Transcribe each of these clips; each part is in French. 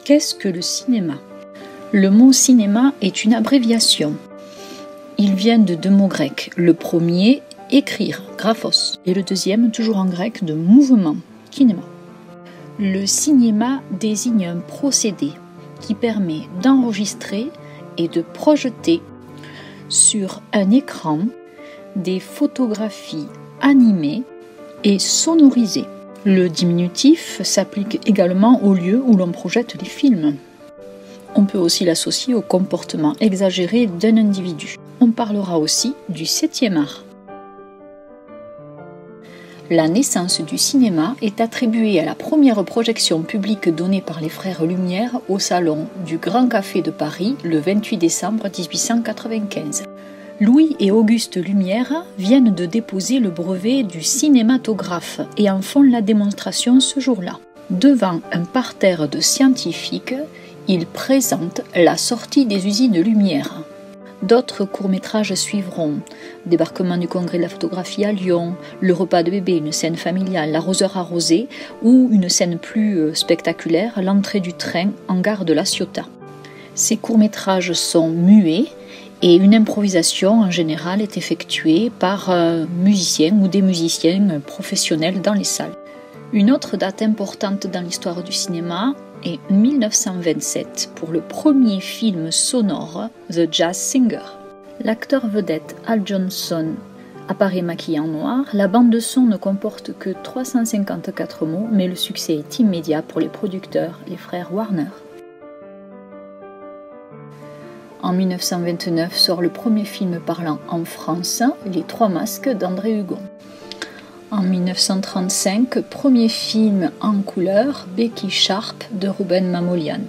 Qu'est-ce que le cinéma? Le mot cinéma est une abréviation. Il vient de deux mots grecs. Le premier, écrire, graphos, et le deuxième, toujours en grec, de mouvement, kinéma. Le cinéma désigne un procédé qui permet d'enregistrer et de projeter sur un écran des photographies animées et sonorisées. Le diminutif s'applique également au lieu où l'on projette les films. On peut aussi l'associer au comportement exagéré d'un individu. On parlera aussi du 7e art. La naissance du cinéma est attribuée à la première projection publique donnée par les frères Lumière au salon du Grand Café de Paris le 28 décembre 1895. Louis et Auguste Lumière viennent de déposer le brevet du cinématographe et en font la démonstration ce jour-là. Devant un parterre de scientifiques, ils présentent la sortie des usines Lumière. D'autres courts-métrages suivront: Débarquement du Congrès de la photographie à Lyon, Le repas de bébé, une scène familiale, L'arroseur arrosé, ou une scène plus spectaculaire, L'entrée du train en gare de La Ciotat. Ces courts-métrages sont muets et une improvisation en général est effectuée par un musicien ou des musiciens professionnels dans les salles. Une autre date importante dans l'histoire du cinéma est 1927 pour le premier film sonore, The Jazz Singer. L'acteur vedette Al Johnson apparaît maquillé en noir. La bande-son ne comporte que 354 mots, mais le succès est immédiat pour les producteurs, les frères Warner. En 1929 sort le premier film parlant en France, Les Trois Masques d'André Hugon. En 1935, premier film en couleur, Becky Sharp de Rouben Mamoulian.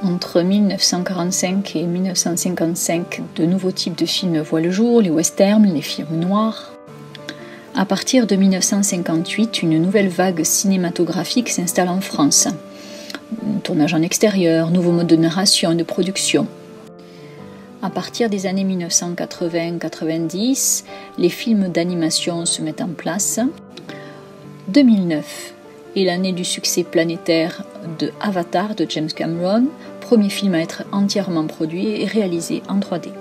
Entre 1945 et 1955, de nouveaux types de films voient le jour, les westerns, les films noirs. À partir de 1958, une nouvelle vague cinématographique s'installe en France. Tournage en extérieur, nouveaux modes de narration et de production. À partir des années 1980-90, les films d'animation se mettent en place. 2009 est l'année du succès planétaire de Avatar de James Cameron, premier film à être entièrement produit et réalisé en 3D.